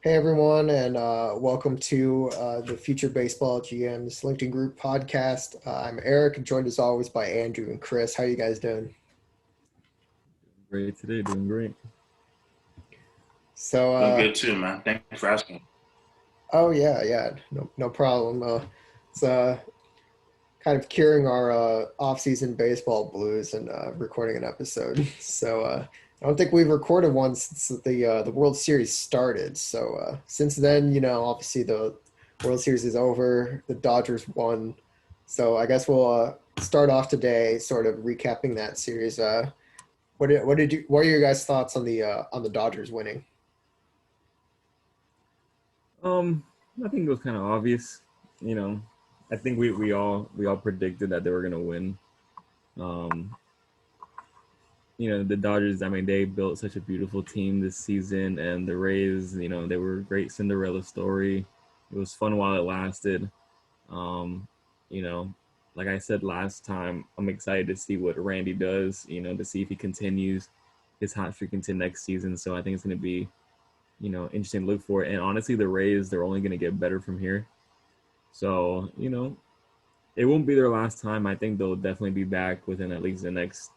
Hey everyone, and welcome to the Future Baseball GM's LinkedIn Group podcast. I'm Eric, joined as always by Andrew and Chris. How you guys doing? Great today, doing great. So, Doing good too, man. Thank you for asking. oh yeah, no problem. It's kind of curing our off-season baseball blues and recording an episode. So, I don't think we've recorded one since the World Series started. So, since then, obviously the World Series is over. The Dodgers won. So, I guess we'll start off today, sort of recapping that series. What are your guys' thoughts on the Dodgers winning? Um, I think it was kind of obvious. You know, I think we all predicted that they were gonna win. Um, the Dodgers. I mean, they built such a beautiful team this season, and the Rays. They were a great Cinderella story. It was fun while it lasted. Um, you know, like I said last time, I'm excited to see what Randy does. To see if he continues his hot streak into next season. So I think it's gonna be interesting to look for. And honestly, the Rays, they're only going to get better from here. So, it won't be their last time. I think they'll definitely be back within at least the next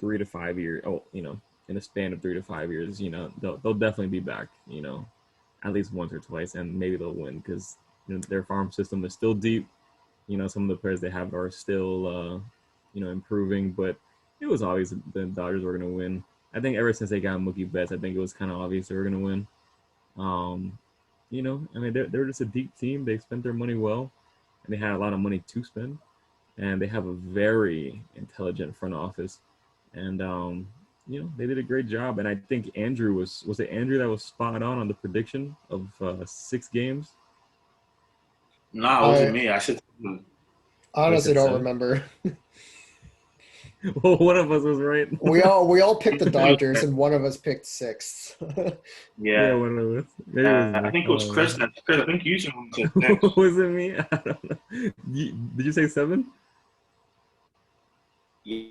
3 to 5 years. Oh, in a span of 3 to 5 years, they'll definitely be back, at least once or twice, and maybe they'll win because their farm system is still deep. Some of the players they have are still, improving, but it was obvious the Dodgers were going to win. I think ever since they got Mookie Betts, I think it was kind of obvious they were going to win. Um, I mean, they're just a deep team. They spent their money well, and they had a lot of money to spend, and they have a very intelligent front office, and they did a great job. And I think Andrew was it Andrew that was spot on the prediction of 6 games. Nah, it wasn't I me. I said, Oh, he honestly said don't 7. remember. Well, one of us was right. We all picked the Dodgers, and one of us picked six. Yeah, yeah, one of us. Maybe it was I me. think it was Chris. Chris, I think you said six. Was it me? I don't know. Did you say 7? Yeah,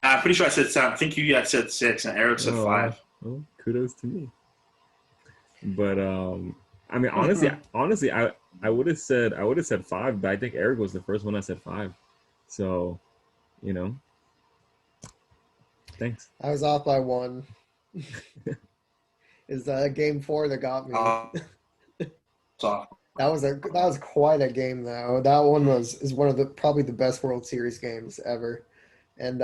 I'm pretty sure I said seven. I think you had said six, and Eric said Oh, five. well, kudos to me. But I mean, honestly, I would have said 5, but I think Eric was the first one that said 5. So, you know, thanks. I was off by one. Is game four that got me? uh, so, That was quite a game though. That one is one of the probably the best World Series games ever. And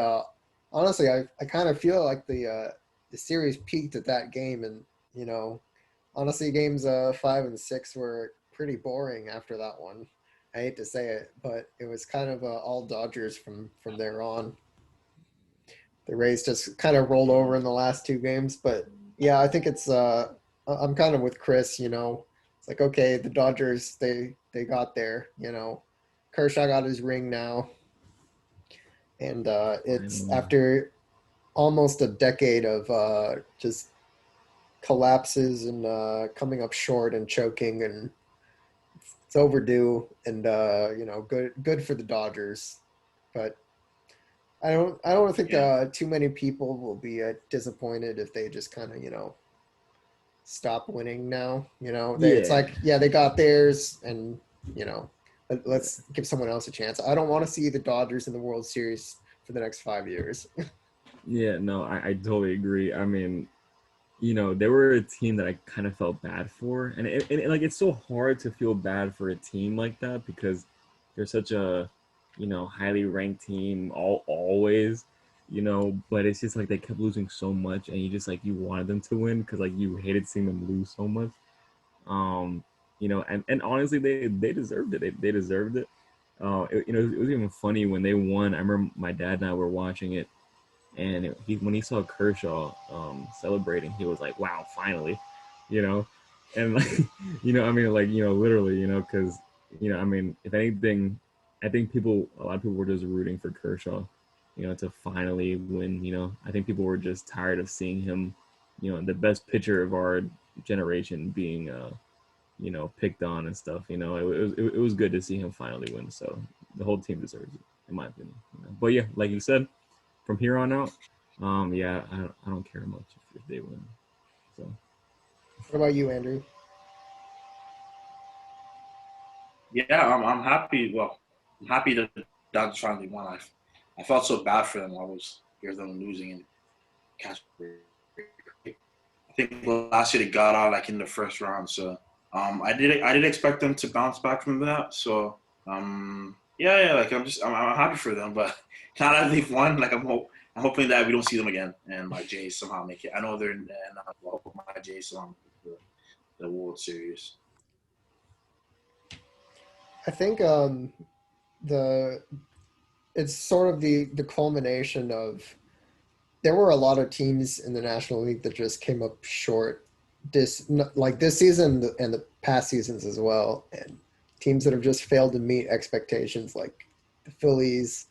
honestly, I kind of feel like the series peaked at that game, and you know, honestly, games five and six were pretty boring after that one. I hate to say it, but it was kind of all Dodgers from there on. The Rays just kind of rolled over in the last two games, but yeah, I think it's I'm kind of with Chris. It's like okay, the Dodgers they got there. Kershaw got his ring now, and I it's know. after almost a decade of just collapses and coming up short and choking, and it's overdue. And good for the Dodgers, but I don't think yeah, too many people will be disappointed if they just kind of stop winning now. It's Yeah, like yeah they got theirs, and you know let's give someone else a chance. I don't want to see the Dodgers in the World Series for the next 5 years. yeah, no, I totally agree. I mean, they were a team that I kind of felt bad for, and like it's so hard to feel bad for a team like that because they're such a highly ranked team always. But it's just like they kept losing so much, and you just like you wanted them to win because like you hated seeing them lose so much. Um, and honestly, they deserved it. They deserved it. It was even funny when they won. I remember my dad and I were watching it, and when he saw Kershaw celebrating, he was like, "Wow, finally," you know, and like, I mean, like, literally, because, I mean, if anything, I think a lot of people were just rooting for Kershaw, to finally win. I think people were just tired of seeing him, the best pitcher of our generation being, picked on and stuff. It was good to see him finally win. So the whole team deserves it, in my opinion. But yeah, like you said, from here on out, yeah, I don't care much if they win. So What about you, Andrew? Yeah, I'm happy. Well, I'm happy that the Dodgers finally won. I felt so bad for them. I was hear them losing and catch. I think last year they got out like in the first round, so I did expect them to bounce back from that. So yeah, like I'm happy for them, but now that they've won, like I'm hoping that we don't see them again and my Jays somehow make it. I know they're in, and I hope my Jays somehow make the World Series. I think the it's sort of the culmination of there were a lot of teams in the National League that just came up short this season and the past seasons as well, and teams that have just failed to meet expectations, like the Phillies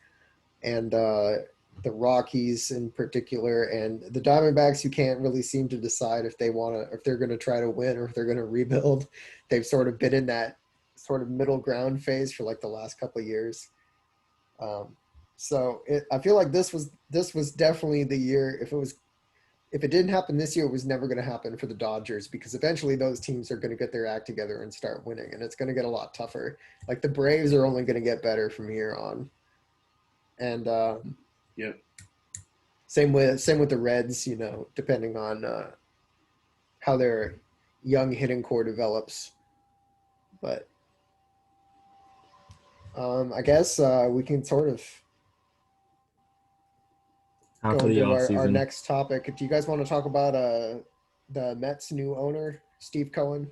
and the Rockies in particular, and the Diamondbacks. You can't really seem to decide if they're going to try to win or if they're going to rebuild. They've sort of been in that sort of middle ground phase for like the last couple of years. Um, I feel like this was definitely the year. If it didn't happen this year, it was never going to happen for the Dodgers, because eventually those teams are going to get their act together and start winning, and it's going to get a lot tougher. Like the Braves are only going to get better from here on, and Yep. same with the Reds. Depending on how their young hitting core develops. But I guess we can sort of How go for the into off our season? next topic. Do you guys want to talk about the Mets' new owner, Steve Cohen?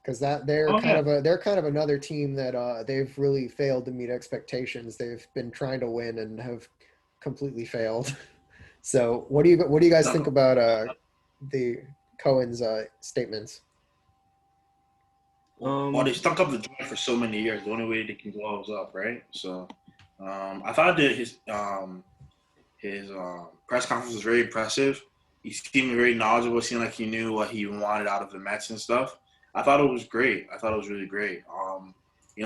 Because that Oh yeah. they're kind of another team that they've really failed to meet expectations. They've been trying to win and have completely failed. So what do you guys think No, about the Cohen's statements? well, they Um, stuck up the joint for so many years. The only way they can go is up, right? So, I thought that his press conference was very impressive. He seemed very knowledgeable. It seemed like he knew what he wanted out of the Mets and stuff. I thought it was great. I thought it was really great.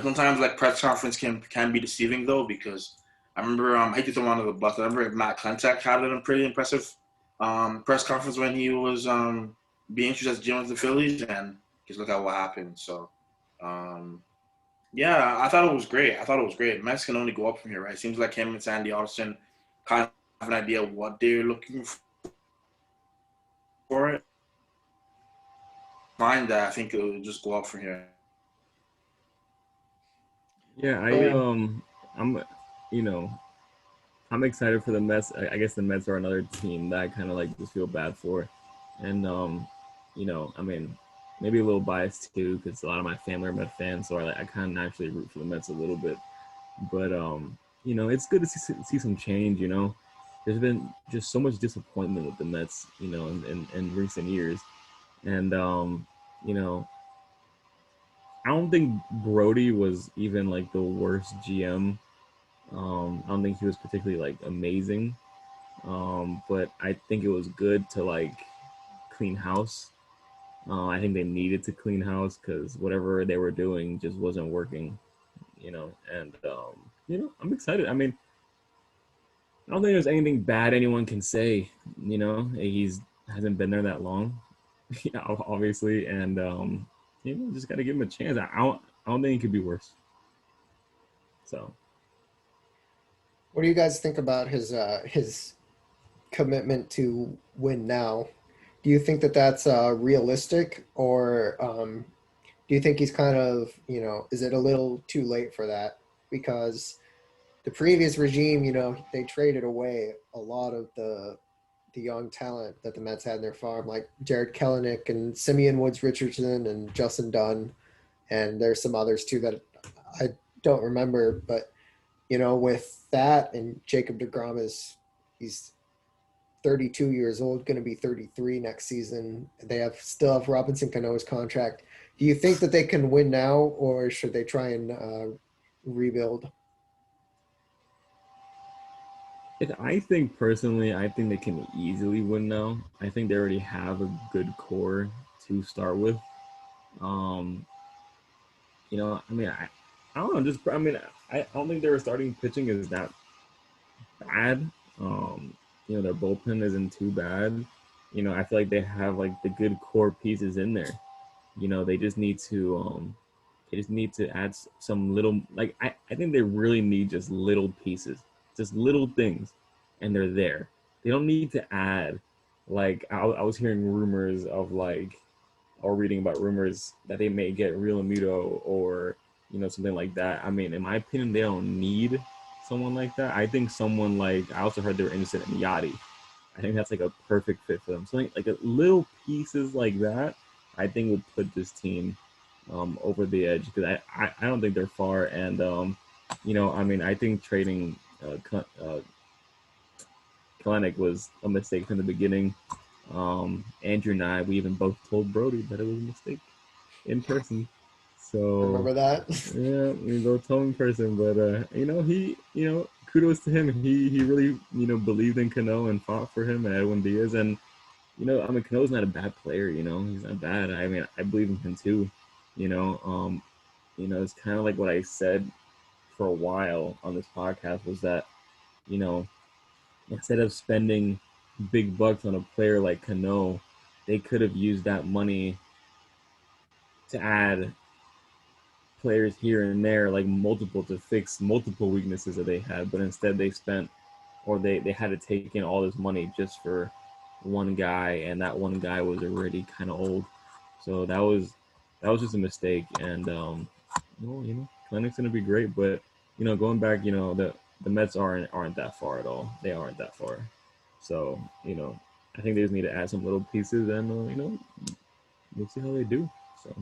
Sometimes like press conference can be deceiving though, because I remember I hate to throw him under the bus. I remember Matt Klentak had a pretty impressive press conference when he was being introduced as GM of the Phillies, and just look at what happened. So um, yeah, I thought it was great. I thought it was great. Mets can only go up from here, right? It seems like him and Sandy Alderson kind of have an idea of what they're looking for. It. Find that I think it will just go up from here. yeah, Um, I'm, you know, I'm excited for the Mets. I guess the Mets are another team that I kind of like just feel bad for, and I mean, maybe a little biased too because a lot of my family are Met fans, so I kind of naturally root for the Mets a little bit. But it's good to see some change. There's been just so much disappointment with the Mets, in recent years, and you know, I don't think Brody was even like the worst GM. I don't think he was particularly like amazing, but I think it was good to like clean house. I think they needed to clean house because whatever they were doing just wasn't working, and I'm excited. I mean, I don't think there's anything bad anyone can say. He's hasn't been there that long, yeah, obviously, and just got to give him a chance. I don't think it could be worse. So what do you guys think about his commitment to win now? Do you think that that's realistic, or do you think he's kind of, is it a little too late for that? Because the previous regime, they traded away a lot of the young talent that the Mets had in their farm, like Jared Kelenic and Simeon Woods Richardson and Justin Dunn, and there's some others too that I don't remember. But with that, and Jacob DeGrom he's 32 years old, going to be 33 next season. They still have Robinson Cano's contract. Do you think that they can win now, or should they try and rebuild? I think personally, I think they can easily win now. I think they already have a good core to start with. Um, I mean, I don't know. I don't think their starting pitching is that bad. Their bullpen isn't too bad. I feel like they have like the good core pieces in there. They just need to They just need to add some little, like, I think they really need just little pieces, just little things, and they're there. They don't need to add, like, I was hearing rumors of, like, or reading about rumors that they may get Real Muto or, something like that. I mean, in my opinion, they don't need someone like that. I think someone like, I also heard they were interested in Yachty. I think that's like a perfect fit for them. Something like a little pieces like that, I think would put this team over the edge because I don't think they're far. And I mean, I think trading Kalenic was a mistake from the beginning. Andrew and I, we even both told Brody that it was a mistake in person. So Remember that? yeah, we both told him in person. But he, kudos to him. He really, believed in Cano and fought for him and Edwin Diaz. And I mean, Cano's not a bad player. He's not bad. I mean, I believe in him too. You know, um, it's kind of like what I said for a while on this podcast was that, you know, instead of spending big bucks on a player like Cano, they could have used that money to add players here and there, like multiple, to fix multiple weaknesses that they had. But instead, they spent, or they had to take in all this money just for one guy, and that one guy was already kind of old. So that was just a mistake. And Klinic's gonna be great, but going back, the Mets aren't that far at all. They aren't that far. So I think they just need to add some little pieces, and we'll see how they do. So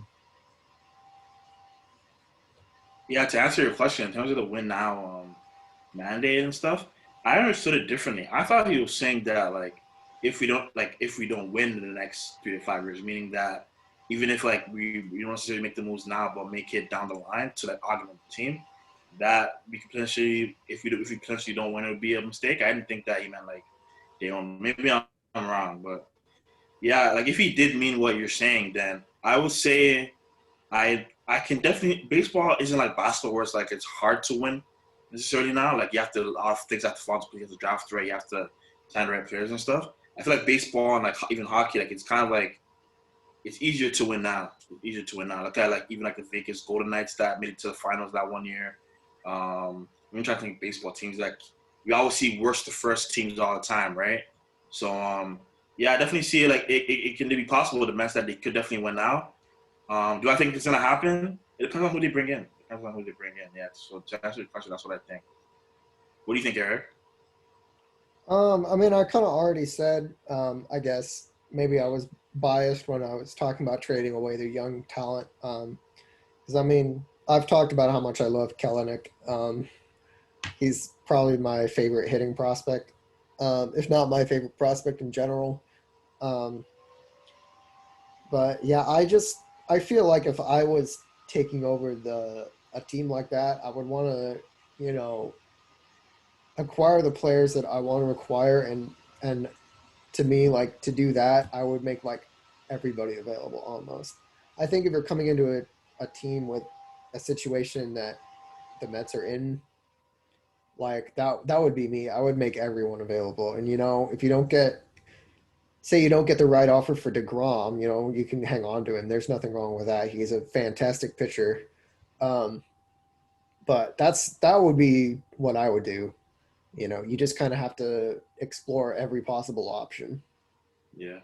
Yeah, to answer your question in terms of the win now mandate and stuff, I understood it differently. I thought he was saying that if we don't win in the next 3 to 5 years, meaning that even if like we don't necessarily make the moves now, but make it down the line to like augment the team, that we could potentially if we potentially don't win, it would be a mistake. I didn't think that he meant like they don't. Maybe I'm wrong, but yeah, like if he did mean what you're saying, then I would say I can definitely, baseball isn't like basketball where it's like it's hard to win necessarily now. Like you have to, a lot of things have to fall into place. You have to draft right, you have to sign the right players and stuff. I feel like baseball and like even hockey, like it's kind of like it's easier to win now. It's easier to win now. Look at like even like the Vegas Golden Knights that made it to the finals that one year. I'm trying to think baseball teams, like we always see worst to first teams all the time, right? So yeah, I definitely see it like it can be possible with the Mets that they could definitely win now. Do I think it's gonna happen? It depends on who they bring in. It depends on who they bring in. Yeah. So to answer your question, that's what I think. What do you think, Eric? I mean, I kind of already said, I guess maybe I was biased when I was talking about trading away the young talent. Because I mean, I've talked about how much I love Kellenic. He's probably my favorite hitting prospect, if not my favorite prospect in general. Um, but yeah, I feel like if I was taking over a team like that, I would want to, you know, acquire the players that I want to acquire, and to me, like to do that, I would make like everybody available almost. I think if you're coming into a team with a situation that the Mets are in, like that would be me. I would make everyone available. And if you don't get, say you don't get the right offer for DeGrom, you can hang on to him. There's nothing wrong with that. He's a fantastic pitcher. Um, but that would be what I would do. You just kind of have to explore every possible option. Yeah.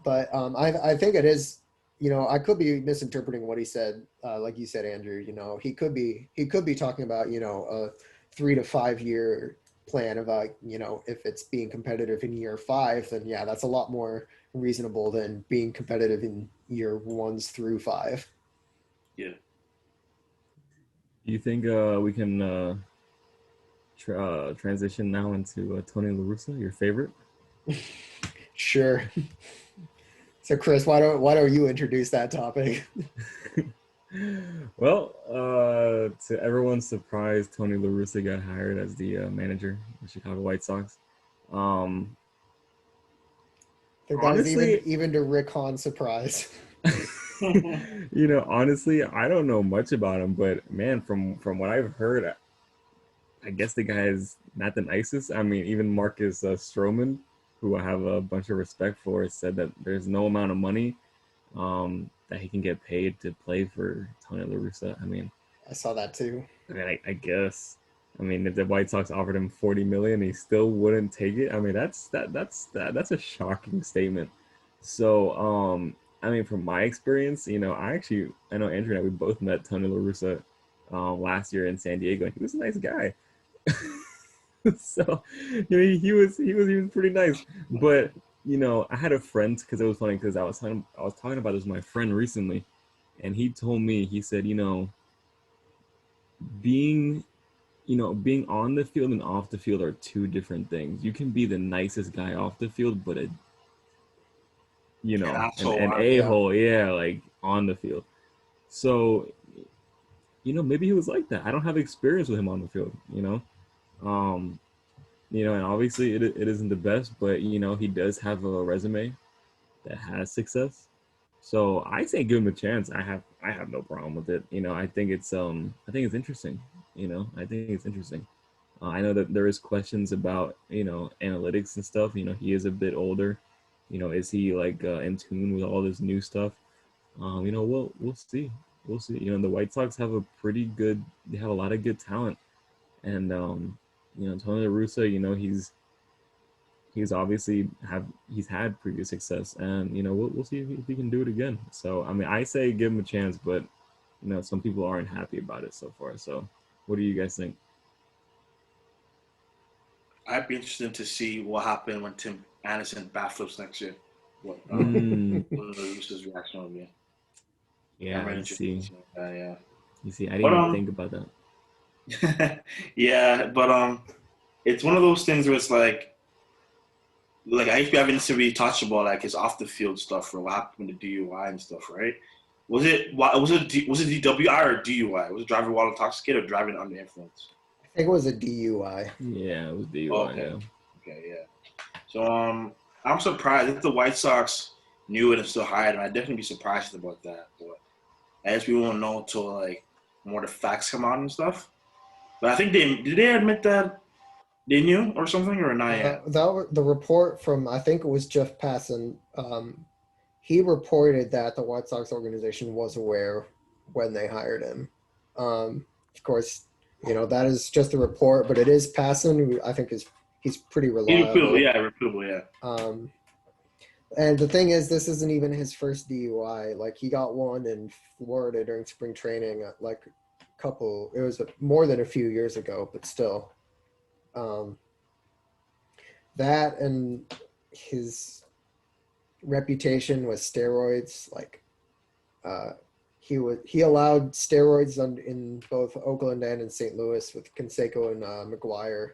But I think it is. I could be misinterpreting what he said. Like you said, Andrew. He could be talking about a 3 to 5 year plan about if it's being competitive in year 5, then yeah, that's a lot more reasonable than being competitive in year 1s through 5. Yeah. do you think we can transition now into Tony La Russa, your favorite? Sure. So Chris, why don't you introduce that topic? Well, to everyone's surprise, Tony La Russa got hired as the manager of the Chicago White Sox. Um, The guy's even honestly, even to Rick Hahn's surprise. honestly, I don't know much about him, but man, from what I've heard, I guess the guy is not the nicest. I mean, even Marcus Stroman, who I have a bunch of respect for, said that there's no amount of money that he can get paid to play for Tony La Russa. I mean, I saw that too. I guess. I mean, if the White Sox offered him 40 million, he still wouldn't take it. I mean, that's a shocking statement. So, I mean, from my experience, I know Andrew and I, we both met Tony La Russa last year in San Diego. He was a nice guy. So, he was pretty nice. But I had a friend, because it was funny, because I was talking about this with my friend recently, and he told me, he said, being being on the field and off the field are two different things. You can be the nicest guy off the field, but And an asshole. a Yeah. hole, yeah, like on the field. So, maybe he was like that. I don't have experience with him on the field. Um, and obviously it isn't the best, but he does have a resume that has success. So I say give him a chance. I have no problem with it. I think it's interesting. I think it's interesting. I know that there is questions about analytics and stuff. He is a bit older. Is he like in tune with all this new stuff? We'll see. We'll see. The White Sox have a pretty good. They have a lot of good talent, and Tony La Russa. He's obviously he's had previous success, and we'll see if he can do it again. So I mean, I say give him a chance, but some people aren't happy about it so far. So what do you guys think? I'd be interested to see what happened when Tim Anderson bat flips next year. What Mm, what the Roosters' reaction will be. I'm yeah, really you interested in see, seeing that. Yeah, you see, I didn't but even think about that. yeah, but it's one of those things where it's like I haven't really touched about like his off the field stuff or what happened with the DUI and stuff, right? Was it DWI or DUI? Was it driving while intoxicated or driving under influence? I think it was a DUI. Yeah, it was Oh, DUI. okay, Yeah. okay, yeah. So I'm surprised if the White Sox knew it and still hired him. I'd definitely be surprised about that. But I guess we won't know until like more the facts come out and stuff. But I think they admit that they knew or something or not yet. The report from, I think it was Jeff Passan. He reported that the White Sox organization was aware when they hired him. Of course, that is just a report, but it is Passan, who I think he's pretty reliable. Reputable, yeah. And the thing is, this isn't even his first DUI. Like, he got one in Florida during spring training, it was more than a few years ago, but still. That and his reputation with steroids, like, he allowed steroids in both Oakland and in St. Louis with Canseco and McGuire.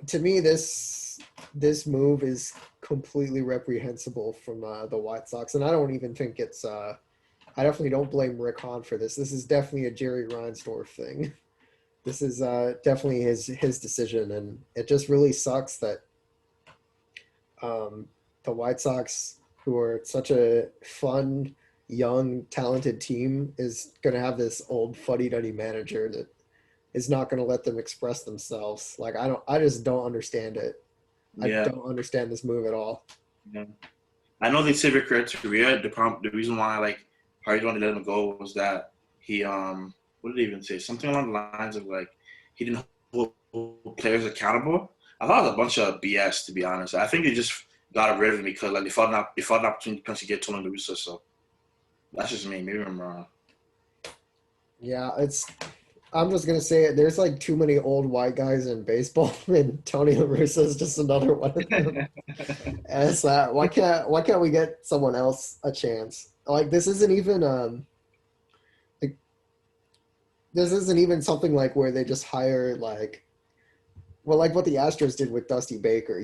To me, this move is completely reprehensible from the White Sox, and I don't even think it's. I definitely don't blame Rick Hahn for this. This is definitely a Jerry Reinsdorf thing. This is definitely his decision, and it just really sucks that the White Sox, who are such a fun, young, talented team, is going to have this old fuddy-duddy manager that is not going to let them express themselves. Like, I just don't understand it. I Yeah. don't understand this move at all. Yeah. I know they said Rick Renteria. The reason why like Hardy wanted to let him go was that he what did he even say? Something along the lines of like he didn't hold players accountable. I thought it was a bunch of BS, to be honest. I think they just got rid of him because like they felt an opportunity to get Tony La Russa. So that's just me. Maybe I'm wrong. Yeah, I'm just gonna say it. There's like too many old white guys in baseball, and Tony La Russa is just another one of them. And it's that why can't we get someone else a chance? Like, this isn't even like this isn't even something like where they just hire like what the Astros did with Dusty Baker.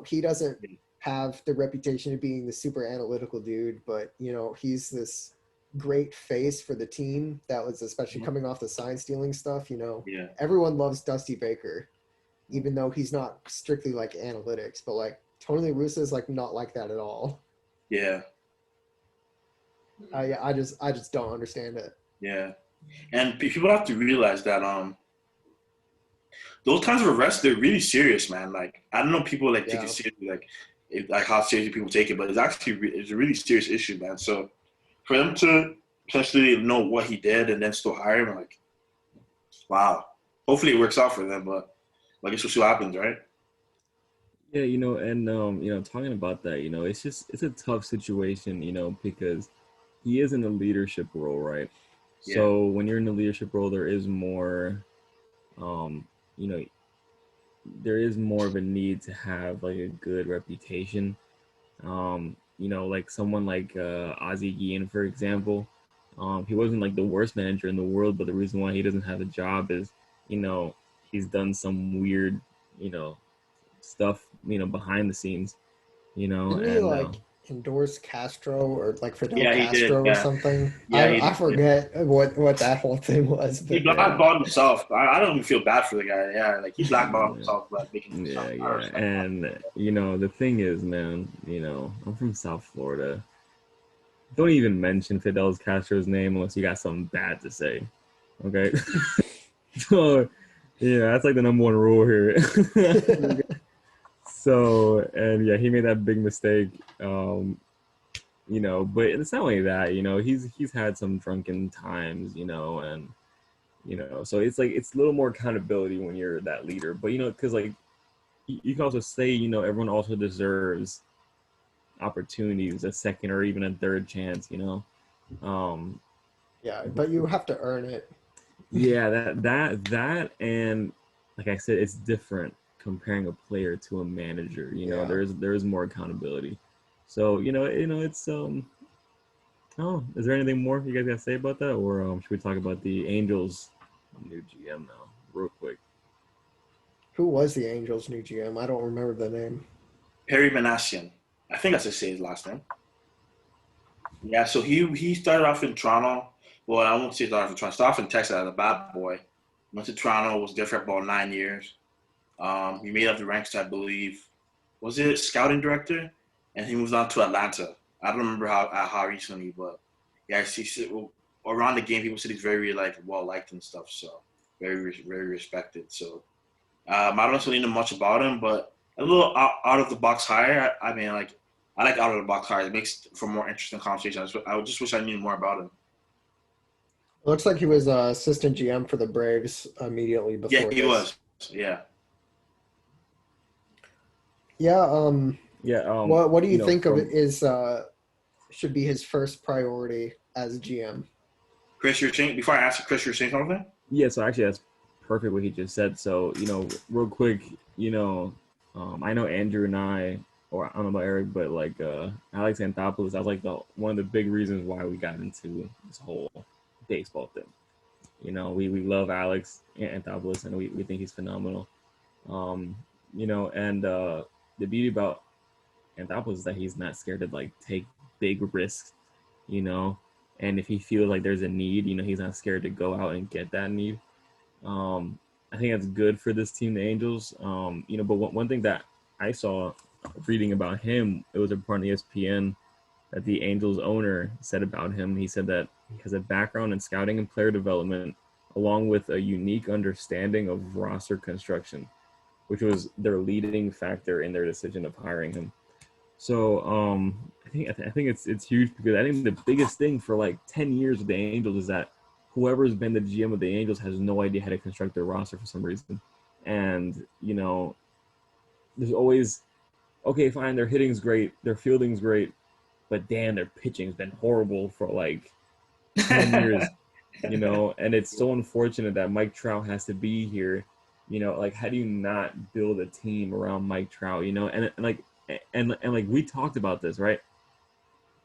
He doesn't have the reputation of being the super analytical dude, but he's this great face for the team that was especially coming off the sign stealing stuff. Yeah. Everyone loves Dusty Baker, even though he's not strictly like analytics, but like Tony La Russa is like not like that at all. Yeah. Yeah, I just don't understand it. Yeah. And people have to realize that those kinds of arrests, they're really serious, man. Like I don't know people like take Yeah. it seriously. Like like how seriously people take it, but it's actually it's a really serious issue, man. So for them to potentially know what he did and then still hire him, like, wow. Hopefully it works out for them, but I guess we'll see what happens, right? Yeah, and talking about that, it's a tough situation, because he is in a leadership role, right? Yeah. So when you're in a leadership role, there is more, um, you know, there is more of a need to have like a good reputation. Like someone like Ozzie Guillen, for example. He wasn't like the worst manager in the world, but the reason why he doesn't have a job is, you know, he's done some weird, you know, stuff, behind the scenes, Didn't he and like endorse Castro or like Fidel Yeah, he did. Castro or Yeah. something? Yeah, he I did. forget what that whole thing was, He but yeah. blackballed himself. I don't even feel bad for the guy. Yeah, like he blackballed yeah, himself by making himself. yeah, I yeah. respect that. And the thing is, man, I'm from South Florida. Don't even mention Fidel Castro's name unless you got something bad to say. Okay. So yeah, that's like the number one rule here. So and yeah, he made that big mistake. But it's not only that, he's had some drunken times, and so it's like it's a little more accountability when you're that leader. But because like you can also say, everyone also deserves opportunities, a second or even a third chance, Um, Yeah, but you have to earn it. yeah, that and like I said, it's different comparing a player to a manager. Yeah. There is more accountability. So it's oh, is there anything more you guys got to say about that, or should we talk about the Angels' new GM now, real quick? Who was the Angels' new GM? I don't remember the name. Perry Manassian. I think that's his last name. Yeah, so he started off in Toronto. Well, I won't say started off in Toronto. Started off in Texas as a bad boy. Went to Toronto. Was there for about 9 years. He made up the ranks to, I believe, was it scouting director, and he moved on to Atlanta. I don't remember how recently, but yeah, well, around the game, people said he's very like well liked and stuff. So very respected. So I don't necessarily know much about him, but a little out of the box hire. I mean, like I like out of the box hires. It makes for more interesting conversation. I would just wish I knew more about him. It looks like he was assistant GM for the Braves immediately Yeah, before he this. was. Yeah. Yeah. Yeah, What do you think of it from is should be his first priority as GM? Chris, you're saying before I ask you, Chris, you're saying something? yeah, so actually that's perfect what he just said. So real quick, I know Andrew and or I don't know about Eric, but like Alex Anthopoulos, that was like the one of the big reasons why we got into this whole baseball thing. We love Alex Anthopoulos and we think he's phenomenal. Um, and the beauty about Anthopoulos is that he's not scared to like take big risks, you know. And if he feels like there's a need, he's not scared to go out and get that need. Um, I think that's good for this team, the Angels. But one thing that I saw reading about him, it was a report on ESPN that the Angels owner said about him. He said that he has a background in scouting and player development, along with a unique understanding of roster construction, which was their leading factor in their decision of hiring him. So I think it's huge because I think the biggest thing for like 10 years with the Angels is that whoever's been the GM of the Angels has no idea how to construct their roster for some reason. And there's always okay, fine, their hitting's great, their fielding's great, but damn, their pitching's been horrible for like 10 years, and it's so unfortunate that Mike Trout has to be here. Like how do you not build a team around Mike Trout, and like and like we talked about this, right?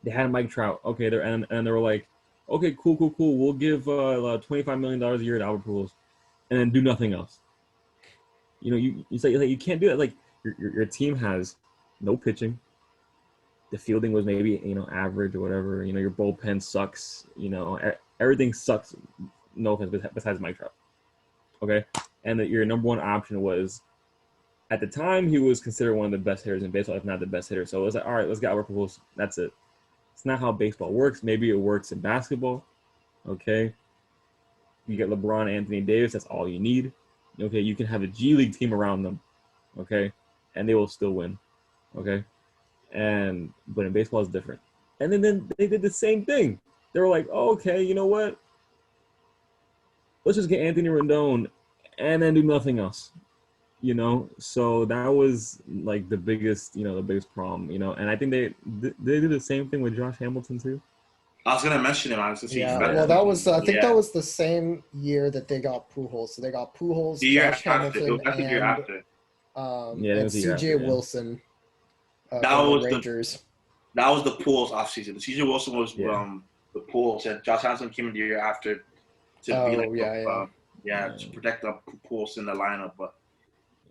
They had Mike Trout. Okay, and they were like, okay, cool. We'll give $25 million a year to Albert Pujols, and then do nothing else. You say like, you can't do that. Like your team has no pitching. The fielding was maybe average or whatever. Your bullpen sucks. Everything sucks. No offense, besides Mike Trout. Okay, and that your number one option was at the time he was considered one of the best hitters in baseball, if not the best hitter. So it was like, all right, let's get Albert Pujols. That's it. It's not how baseball works. Maybe it works in basketball. Okay. You get LeBron, Anthony Davis. That's all you need. Okay. You can have a G League team around them. Okay. And they will still win. Okay. But in baseball, it's different. And then they did the same thing. They were like, oh, okay, you know what? Let's just get Anthony Rendon and then do nothing else. So that was like the biggest problem. And I think they did the same thing with Josh Hamilton too. I was gonna mention him. I was gonna say Yeah, he's well, that was I think that was the same year that they got Pujols. So they got Pujols, the year Josh after. It Hamilton, was actually the year after. and CJ Wilson That from was the Rangers. That was the Pujols offseason. The CJ Wilson was the Pujols, and Josh Hamilton came in the year after to be like to protect the Pujols in the lineup. But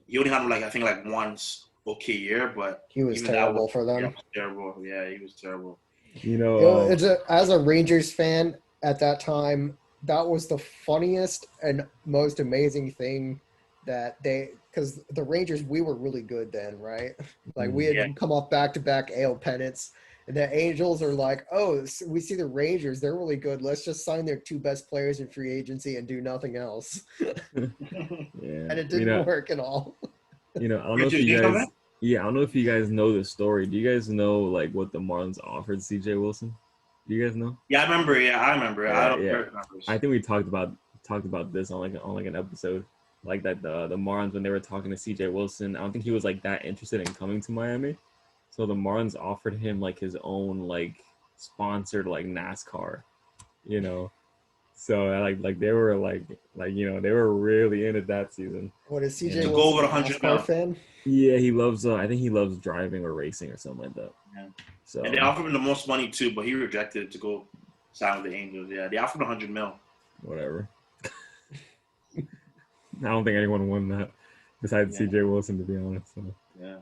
he only had I think once okay year, but he was terrible for them. Yeah, was terrible. Yeah, he was terrible. As a Rangers fan at that time, that was the funniest and most amazing thing that because the Rangers, we were really good then, right? Like we had come off back-to-back AL pennants, and the Angels are like, oh, we see the Rangers, they're really good. Let's just sign their two best players in free agency and do nothing else. And it didn't work at all. I don't know if you guys. Yeah, I don't know if you guys know the story. Do you guys know what the Marlins offered CJ Wilson? Do you guys know? Yeah, I remember. I remember. Yeah, I don't remember. I think we talked about this on an episode like that. The Marlins, when they were talking to CJ Wilson, I don't think he was that interested in coming to Miami. So the Marlins offered him his own sponsored NASCAR, So they were they were really in it that season. What is CJ to Wilson, go over 100 NASCAR fan? Yeah, he loves. I think he loves driving or racing or something like that. Yeah. So and they offered him the most money too, but he rejected it to go sign with the Angels. Yeah, they offered him $100 million. Whatever. I don't think anyone won that besides CJ Wilson, to be honest. So. Yeah.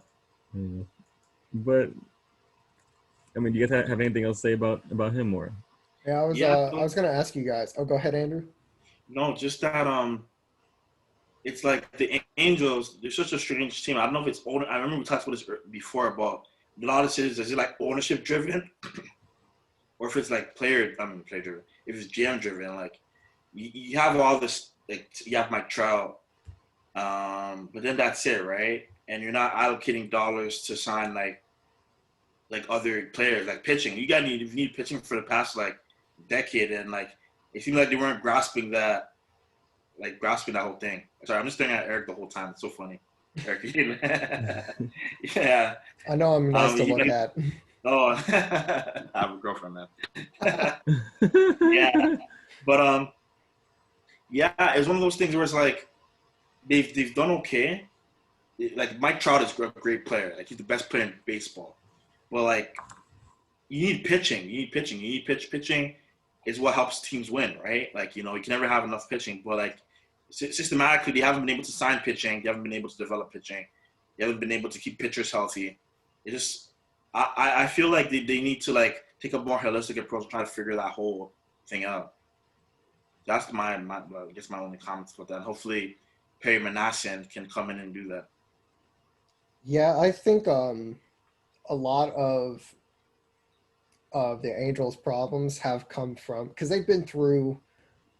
But I mean, do you guys have anything else to say about him or? Yeah, I was gonna ask you guys. Oh, go ahead, Andrew. No, just that it's like the Angels, they're such a strange team. I don't know if it's owner. I remember we talked about this before about a lot of cities. Is it ownership driven, or if it's player driven? If it's GM driven, you have all this, you have Mike Trout, but then that's it, right? And you're not allocating dollars to sign other players, pitching. You need pitching for the past decade, and it seemed like they weren't grasping that whole thing. Sorry, I'm just staring at Eric the whole time. It's so funny. Eric, yeah. I know I'm nice to look at. Oh, I have a girlfriend now. Yeah, but it's one of those things where it's they've done okay. Mike Trout is a great player. He's the best player in baseball. Well, you need pitching. You need pitching is what helps teams win, right? You can never have enough pitching, but systematically, they haven't been able to sign pitching. They haven't been able to develop pitching. They haven't been able to keep pitchers healthy. It just, I feel like they need to take a more holistic approach and try to figure that whole thing out. That's my I guess my only comments about that. And hopefully, Perry Manassian can come in and do that. Yeah, I think a lot of the Angels' problems have come from because they've been through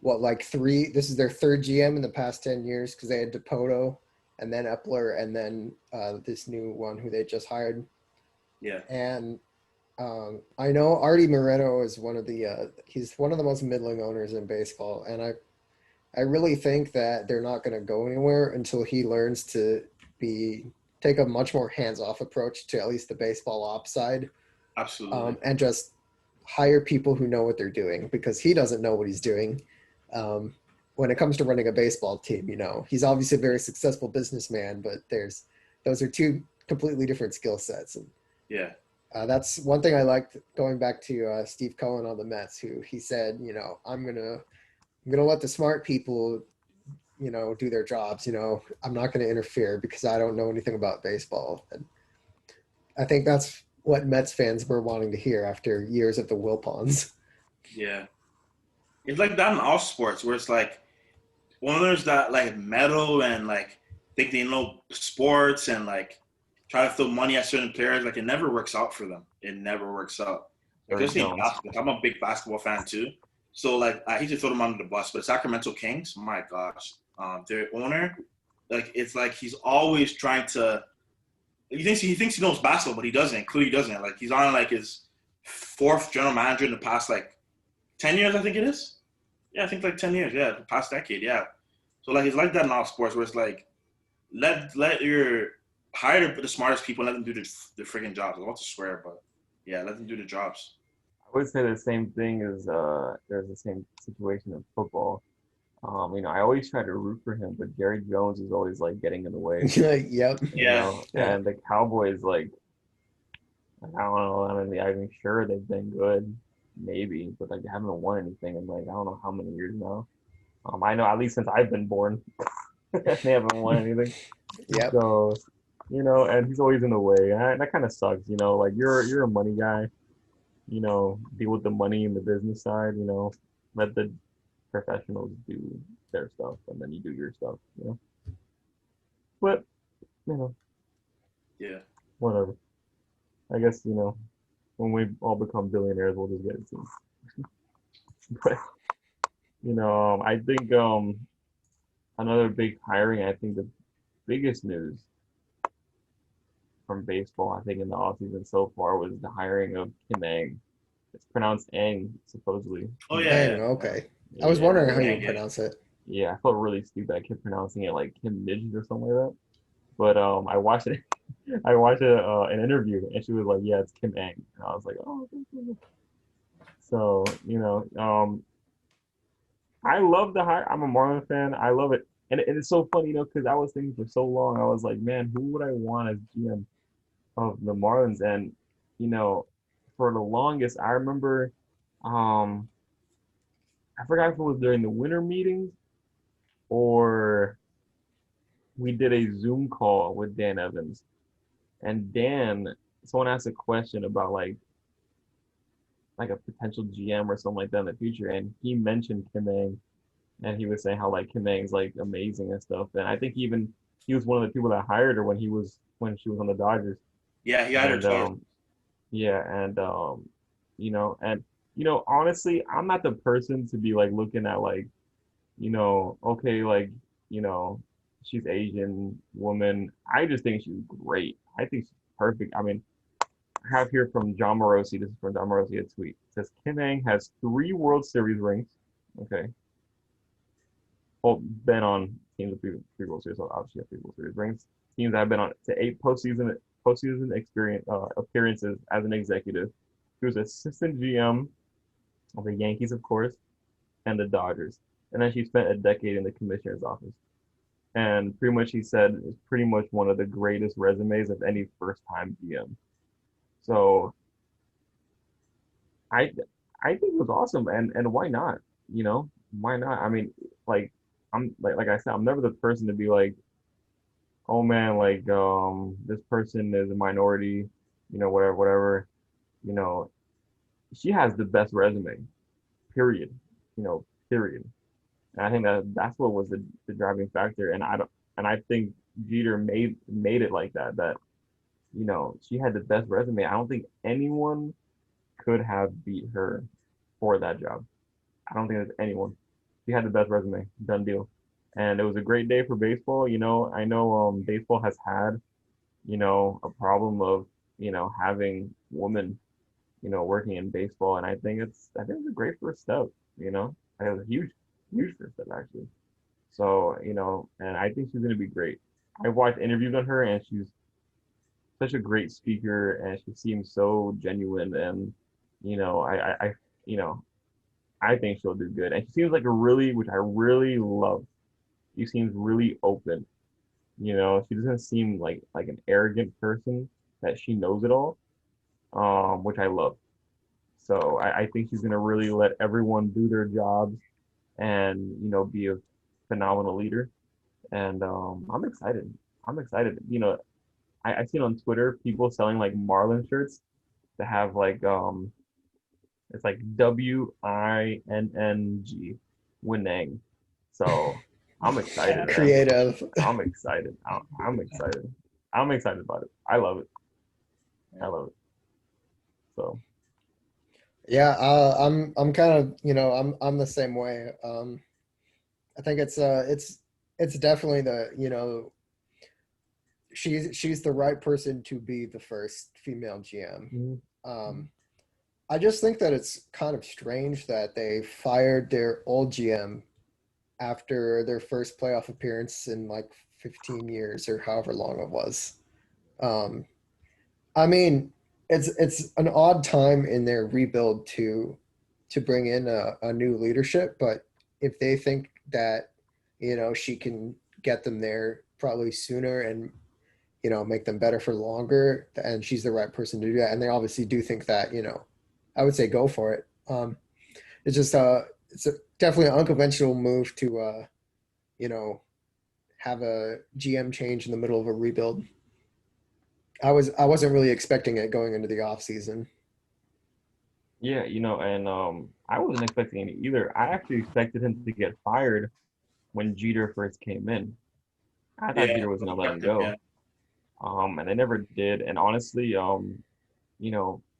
this is their third GM in the past 10 years because they had DePoto and then Epler and then this new one who they just hired. Yeah. And I know Artie Moreno is he's one of the most middling owners in baseball. And I really think that they're not going to go anywhere until he learns to take a much more hands-off approach to at least the baseball ops side. Absolutely. And just hire people who know what they're doing because he doesn't know what he's doing. When it comes to running a baseball team, he's obviously a very successful businessman, but those are two completely different skill sets. And yeah, that's one thing I liked going back to Steve Cohen on the Mets, who he said, I'm gonna let the smart people, do their jobs. I'm not going to interfere because I don't know anything about baseball. And I think that's what Mets fans were wanting to hear after years of the Wilpons. Yeah. It's like that in all sports where it's owners that meddle and think they know sports and try to throw money at certain players. It never works out for them. It never works out. Basketball. I'm a big basketball fan too. So I hate to throw them under the bus, but Sacramento Kings, my gosh, their owner, it's he's always trying to he thinks he knows basketball, but he doesn't. Clearly, doesn't. Like he's on like his fourth general manager in the past like 10 years, I think it is. Yeah, I think like 10 years. Yeah, the past decade. Yeah. So like it's like that in all sports, where it's like let your hire the smartest people and let them do the freaking jobs. I want to swear, but yeah, let them do the jobs. I would say the same thing as there's the same situation in football. I always try to root for him, but Jerry Jones is always like getting in the way, Yep. Yeah, Yeah. and the Cowboys like I don't know. I mean, I'm sure they've been good, maybe, but like they haven't won anything in like I don't know how many years now. I know at least since I've been born, they haven't won anything. Yep. So, and he's always in the way, and that kind of sucks. Like you're a money guy. Deal with the money and the business side. Let the professionals do their stuff, and then you do your stuff. But you know, yeah, whatever. I guess when we all become billionaires, we'll just get it soon. But I think another big hiring. I think the biggest news from baseball, I think in the offseason so far, was the hiring of Kim Ang. It's pronounced Ang, supposedly. Oh yeah, Dang. yeah. Okay. I was Yeah, wondering how you Yeah, yeah. pronounce it. yeah. I felt really stupid. I kept pronouncing it like Kim Midget or something like that. But I watched it. I watched an interview, and she was like, "Yeah, it's Kim Ang," and I was like, "Oh." Okay. So I love the hire. I'm a Marlins fan. I love it, and it's so funny, because I was thinking for so long. I was like, "Man, who would I want as GM of the Marlins?" And you know, for the longest, I remember, um, I forgot if it was during the winter meetings or we did a Zoom call with Dan Evans. And someone asked a question about like a potential GM or something like that in the future, and he mentioned Kim Ang, and he was saying how like Kim Ang's like amazing and stuff. And I think he was one of the people that hired her when she was on the Dodgers. Yeah, he had her And twice. yeah, and and honestly, I'm not the person to be like looking at like okay, like, you know, she's Asian woman. I just think she's great. I think she's perfect. I mean, I have here from John Morosi. This is from John Morosi, a tweet. It says Kim Ang has 3 World Series rings. Okay. Well, been on teams with three World Series, so obviously have 3 World Series rings. Teams that have been on to 8 postseason experience appearances as an executive. She was assistant GM of the Yankees, of course, and the Dodgers. And then she spent a decade in the commissioner's office. And pretty much he said it's pretty much one of the greatest resumes of any first-time GM. So I I think it was awesome, and why not? Why not? I mean, like like I said, I'm never the person to be like, oh man, like this person is a minority, whatever, whatever. You know, she has the best resume, period. Period. And I think that's what was the driving factor. And I think Jeter made it like that. That she had the best resume. I don't think anyone could have beat her for that job. I don't think there's anyone. She had the best resume. Done deal. And it was a great day for baseball. I know baseball has had a problem of having women working in baseball, and I think it's a great first step. I think it was a huge first step actually. So and I think she's gonna be great. I've watched interviews on her, and she's such a great speaker, and she seems so genuine, and I you know I think she'll do good, and she seems like which I really love. She seems really open. She doesn't seem like an arrogant person that she knows it all, which I love. So I think she's gonna really let everyone do their jobs and be a phenomenal leader. And I'm excited. I'm excited. I've seen on Twitter people selling like Marlin shirts that have like it's like WINNG winning. So I'm excited, Yeah. man. Creative. I'm excited. I'm excited. I'm excited about it. I love it. I love it. So Yeah, I'm kind of I'm the same way. I think it's definitely the she's the right person to be the first female GM. Mhm. I just think that it's kind of strange that they fired their old GM after their first playoff appearance in like 15 years or however long it was. Um, I mean, it's an odd time in their rebuild to bring in a new leadership, but if they think that she can get them there probably sooner and make them better for longer, and she's the right person to do that, and they obviously do think that, I would say go for it. It's just definitely an unconventional move to you know have a GM change in the middle of a rebuild. I wasn't really expecting it going into the off season. Yeah, and I wasn't expecting it either. I actually expected him to get fired when Jeter first came in. I thought Yeah, Jeter was gonna let him yeah. go. And they never did. And honestly, I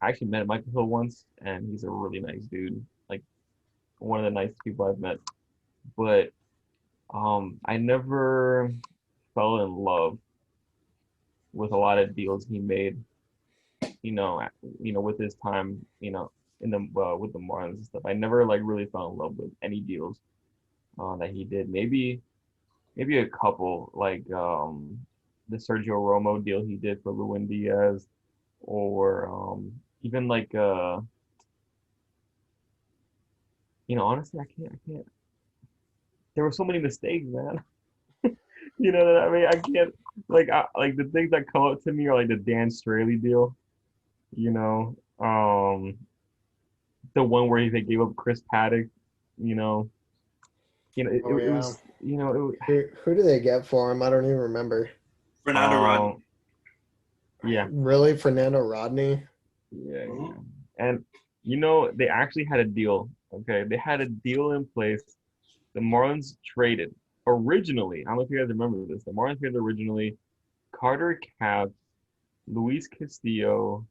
actually met Michael Hill once, and he's a really nice dude. Like one of the nicest people I've met. But I never fell in love with a lot of deals he made. With his time, in the with the Marlins and stuff. I never like really fell in love with any deals that he did. Maybe a couple, like the Sergio Romo deal he did for Lewin Diaz, or even like honestly, I can't. There were so many mistakes, man. You know what I mean? I can't like the things that come up to me are like the Dan Straley deal. You know, the one where they gave up Chris Paddock. You know, Oh it yeah. was Who do they get for him? I don't even remember. Fernando Rodney. um yeah. Really, Fernando Rodney? Yeah, Mhm. yeah. And they actually had a deal. Okay, they had a deal in place. The Marlins traded originally. I don't know if you guys remember this. The Marlins traded originally Carter Cap, Luis Castillo,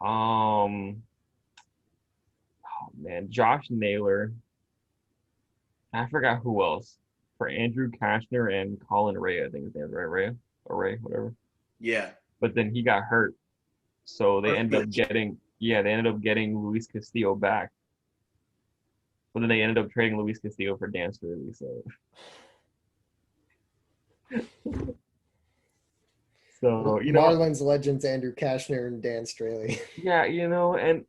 oh man, Josh Naylor. I forgot who else for Andrew Kashner and Colin Ray. I think his name is right, Ray or Ray, whatever. Yeah. But then he got hurt, so they First ended up pitch. getting Luis Castillo back. But then they ended up trading Luis Castillo for Dan Straley. So Marlins legends Andrew Kashner and Dan Straley. yeah, and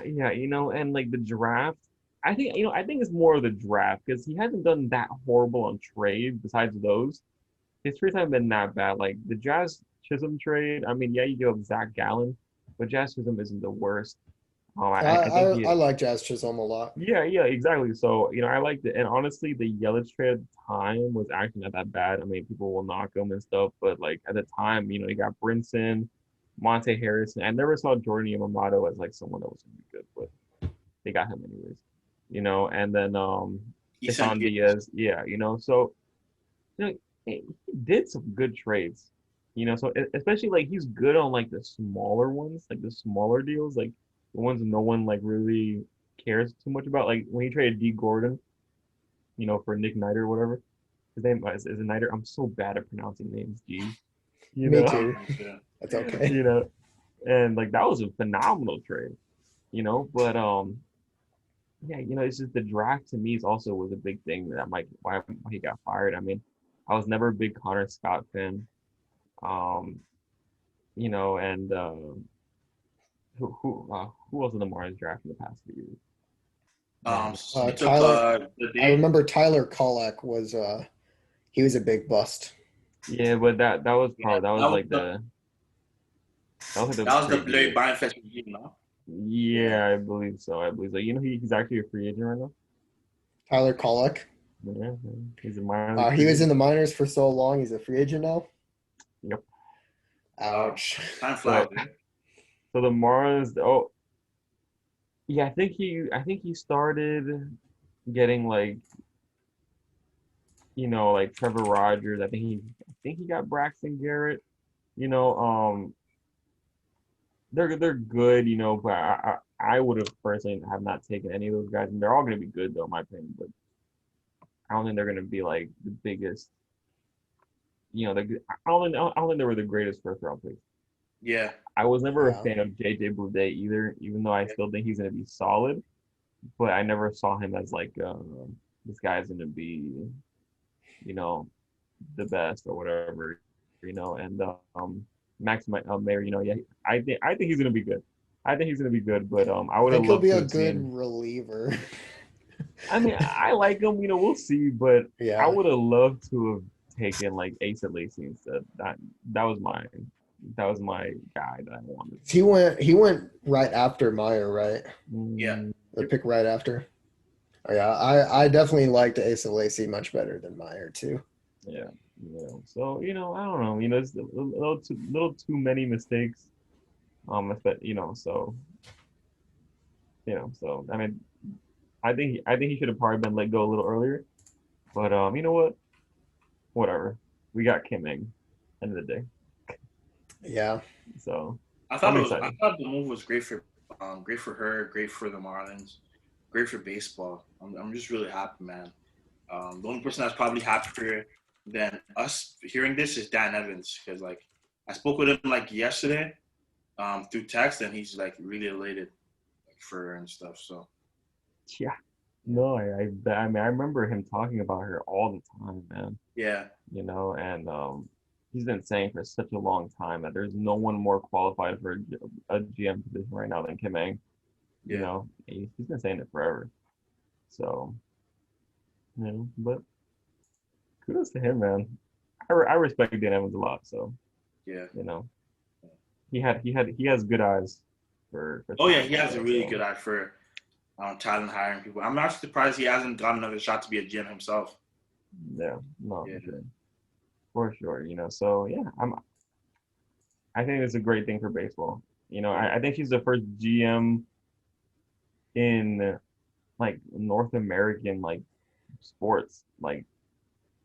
yeah, and like the draft. I think it's more of the draft because he hasn't done that horrible on trade besides those. His trades haven't been that bad. Like the Jazz Chisholm trade. I mean, yeah, you give up Zach Gallen, but Jazz Chisholm isn't the worst. I think I he like Jazz Chisholm a lot. Yeah, exactly. So, I liked it. And honestly, the Yelich trade at the time was actually not that bad. I mean, people will knock him and stuff, but like at the time, you got Brinson, Monte Harrison. I never saw Jordan Yamamoto as like someone that was gonna be good, but they got him anyways. And then Isan Isan Diaz. Diaz, yeah, so he did some good trades. So especially like he's good on like the smaller ones, like the smaller deals, like the ones no one like really cares too much about. Like when he traded D Gordon, for Nick Knight or whatever. His name is it Knight? I'm so bad at pronouncing names. G. You Me know, too. That's okay. you know, and like that was a phenomenal trade. But yeah, it's just the draft to me is also was a big thing that might why he got fired. I mean, I was never a big Connor Scott fan. Um, and who else in the Marlins draft in the past few years? Man, They took Tyler, the I day. remember Tyler Kolek was he was a big bust. yeah, but that was Yeah, probably that was like the that was the crazy Blurry year. Buying Fest regime, no? Yeah. Yeah, I believe so. I believe so. He's actually a free agent right now. Tyler Kolek. Yeah, he's a minor league He free was in agent. the minors for so long. He's a free agent now. Yep. Wow. Ouch. Time flies, So man. so the Marlins. Oh, yeah. I think he started getting like like Trevor Rogers. I think he got Braxton Garrett. You know, they're good. But I would have personally have not taken any of those guys, and they're all going to be good though, in my opinion. But I don't think they're going to be like the biggest I don't think they were the greatest first round picks. Yeah. I was never a Yeah. fan of JJ Boudet either, even though I Yeah. still think he's gonna be solid. But I never saw him as like this guy's gonna be, you know, the best or whatever, And Mayer, yeah, I think he's gonna be good. I think he's gonna be good, but I I would have think he'll loved be to a have good seen. reliever. I mean, I like him. We'll see, but I Yeah. would have loved to have taken like Asa Lacy instead. That was my that was my guy that I wanted. He went right after Meyer, right? Yeah. Mm, The pick right after. Oh, yeah, I definitely liked Asa Lacy much better than Meyer too. yeah, So I don't know. It's little too many mistakes. But so I mean, I think he should have probably been let go a little earlier. But you know what? Whatever. We got Kim Ing. End of the day. Yeah. So I I'm thought it was. I excited. thought the move was great for her, great for the Marlins, great for baseball. I'm just really happy, man. The only person that's probably happier than us hearing this is Dan Evans, because like I spoke with him like yesterday, through text, and he's like really elated, like, for her and stuff. So Yeah. No, I mean I remember him talking about her all the time, man. yeah, And he's been saying for such a long time that there's no one more qualified for a GM position right now than Kim Eng. yeah, He's been saying it forever. So, but kudos to him, man. I respect Dan Evans a lot. So, yeah. you know, he has good eyes for Oh yeah, talent he like has a that. really So, good eye for talent hiring people. I'm not surprised he hasn't gotten another shot to be a GM himself. yeah, no, Yeah, for sure. So yeah, I think it's a great thing for baseball. yeah. I think she's the first GM in like North American like sports. Like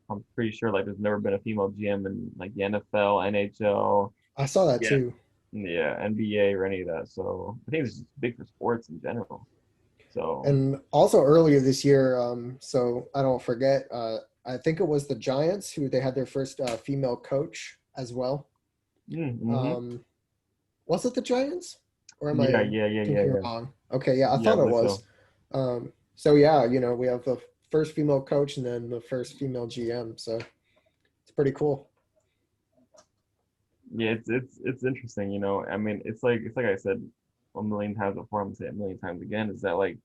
I'm pretty sure like there's never been a female GM in like the NFL, NHL, I saw that Yeah. too. yeah, NBA or any of that. So I think it's just big for sports in general. So And also earlier this year, so I don't forget, I think it was the Giants who they had their first female coach as well. mm-hmm. Um, was it the Giants? Or am Yeah, I yeah, yeah, yeah, thinking yeah. wrong? Okay, yeah, I Yeah, I thought it believe was. so. So yeah, we have the first female coach and then the first female GM. So it's pretty cool. Yeah, it's interesting. I mean, it's like I said a million times before. I'm gonna say it a million times again. Is that like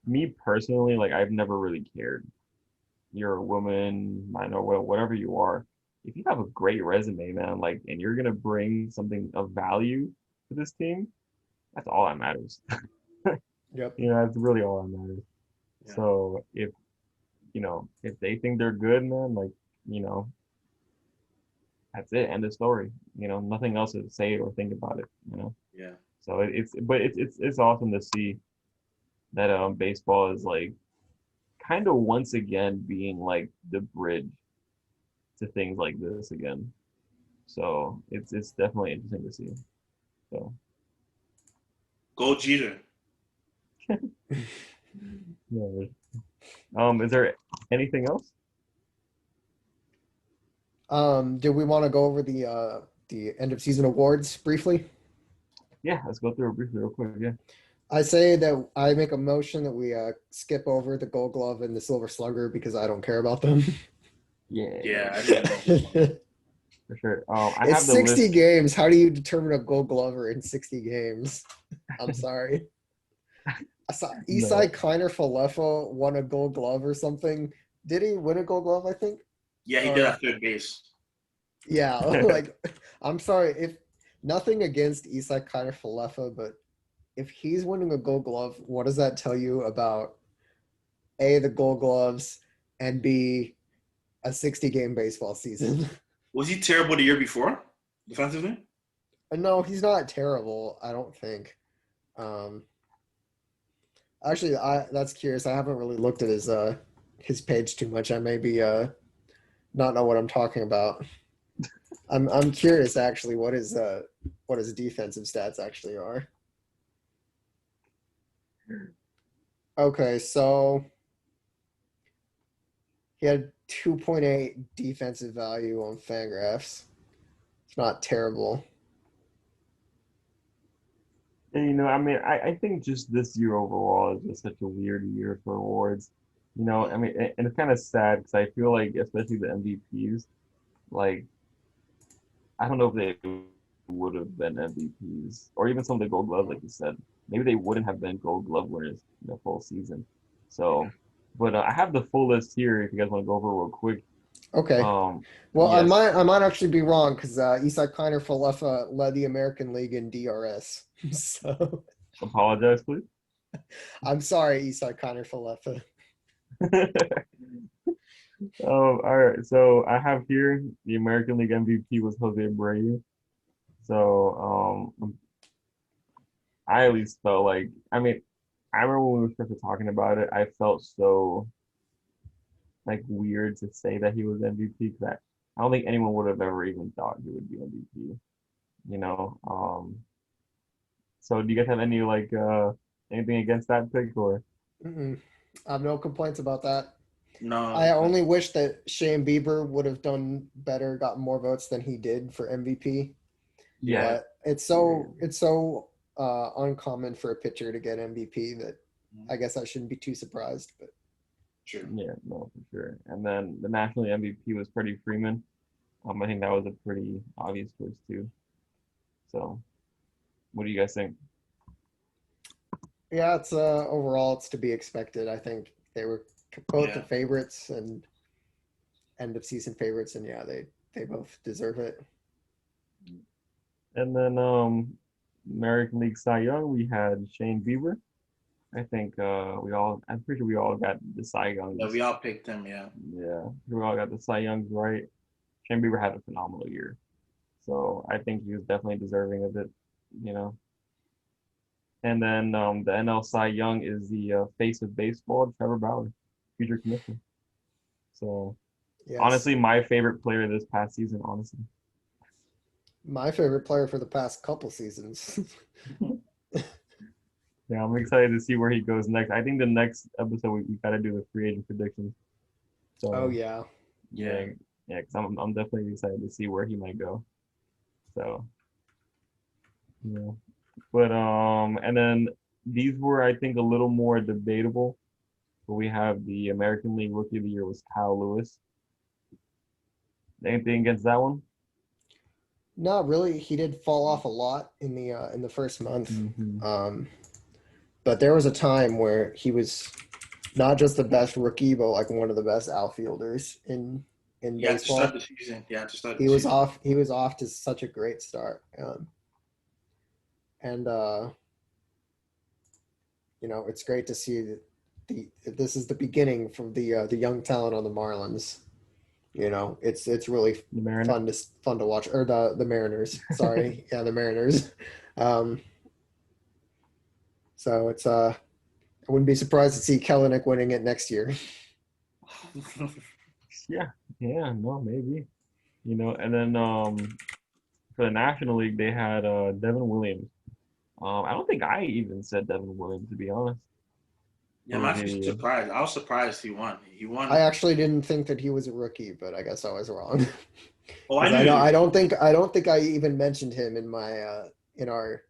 me personally? Like I've never really cared. You're a woman, minor, whatever you are. If you have a great resume, man, like, and you're gonna bring something of value to this team, that's all that matters. Yep. That's really all that matters. Yeah. So if they think they're good, man, like, you know, that's it. End of story. Nothing else to say or think about it. Yeah. So it's awesome to see that baseball is like kind of once again being like the bridge to things like this again. So it's definitely interesting to see. So Go Jeter. yeah. Is there anything else? Do we want to go over the end of season awards briefly? Yeah, let's go through it briefly real quick. Yeah. I say that I make a motion that we skip over the Gold Glove and the Silver Slugger because I don't care about them. Yeah, Yeah, I didn't know. for sure. I It's have the 60 list. games. How do you determine a Gold Glover in 60 games? I'm sorry. I saw No. Isai Kleiner Falefa won a Gold Glove or something. Did he win a Gold Glove? I think. Yeah, he did Or at third base. yeah, like I'm sorry if nothing against Isai Kleiner Falefa, but if he's winning a Gold Glove, what does that tell you about A, the Gold Gloves, and B, a 60 game baseball season? Was he terrible the year before, defensively? No, he's not terrible, I don't think. Um, actually, that's curious. I haven't really looked at his page too much. I maybe not know what I'm talking about. I'm curious actually what his defensive stats actually are. Okay, so he had 2.8 defensive value on Fangraphs. It's not terrible. And, you know, I mean, I think just this year overall is just such a weird year for awards. You know, I mean, and it's kind of sad because I feel like, especially the MVPs, like, I don't know if they would have been MVPs or even some of the Gold Gloves, like you said. Maybe they wouldn't have been Gold Glove winners the full season. So, but I have the full list here if you guys want to go over it real quick. Okay. Well, Yes, I might actually be wrong because Isai Kleiner Falefa led the American League in DRS. So apologize, please. I'm sorry, Isai Kleiner Falefa. All right. So I have here the American League MVP was Jose Abreu. So I at least felt like, I mean, I remember when we were first talking about it, I felt so like weird to say that he was MVP because I don't think anyone would have ever even thought he would be MVP. You know. So do you guys have any like anything against that pick or? Mm-mm. I have no complaints about that. No, I only wish that Shane Bieber would have done better, gotten more votes than he did for MVP. Yeah. But it's so uncommon for a pitcher to get MVP that I guess I shouldn't be too surprised. But true. Yeah, no, for sure. And then the National League MVP was Freddie Freeman. I think that was a pretty obvious choice too. So, what do you guys think? yeah, it's overall it's to be expected. I think they were both the favorites and end of season favorites, and yeah, they both deserve it. And then American League Cy Young, we had Shane Bieber. I think I'm pretty sure we all got the Cy Youngs. Yeah, we all picked him. Yeah. Yeah, we all got the Cy Youngs right. Shane Bieber had a phenomenal year, so I think he was definitely deserving of it. You know. And then the NL Cy Young is the face of baseball, Trevor Bauer, future commissioner. So Yes. honestly, my favorite player this past season, honestly. My favorite player for the past couple seasons. Yeah, I'm excited to see where he goes next. I think the next episode we got to do the free agent predictions. So Oh yeah. yeah, because I'm definitely excited to see where he might go. So yeah, but and then these were I think a little more debatable. But we have the American League Rookie of the Year was Kyle Lewis. Anything against that one? No, really, he did fall off a lot in the first month. Mm-hmm. But there was a time where he was not just the best rookie, but like one of the best outfielders in baseball. To start the season. Yeah, to start. He was off. He was off to such a great start. And you know, it's great to see that this is the beginning from the young talent on the Marlins. You know, it's really fun to watch. Or the Mariners. Sorry, yeah, the Mariners. So it's I wouldn't be surprised to see Kellenic winning it next year. Yeah, no, maybe. You know, and then for the National League they had Devin Williams. I don't think I even said Devin Williams to be honest. Yeah, I'm actually surprised. I was surprised he won. He won. I actually didn't think that he was a rookie, but I guess I was wrong. Oh, I don't think I even mentioned him in my in our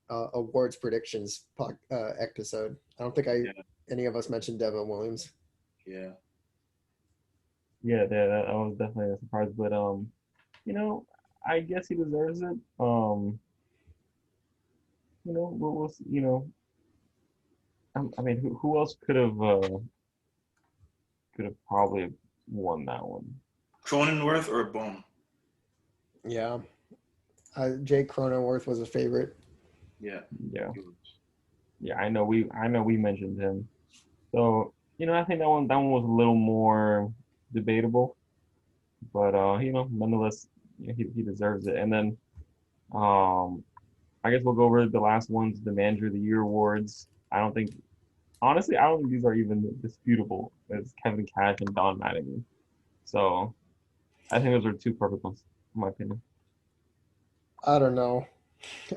awards predictions episode. I don't think any of us mentioned Devin Williams. Yeah. Yeah, that was definitely a surprise, but you know, I guess he deserves it. You know, we'll you know, I mean, who else could have probably won that one? Cronenworth or Bohm? Yeah, Jake Cronenworth was a favorite. Yeah. I know we mentioned him. So you know, I think that one was a little more debatable, but you know, nonetheless, you know, he deserves it. And then I guess we'll go over the last ones, the Manager of the Year awards. Honestly, I don't think these are even disputable. It's Kevin Cash and Don Mattingly. So I think those are two perfect ones, in my opinion. I don't know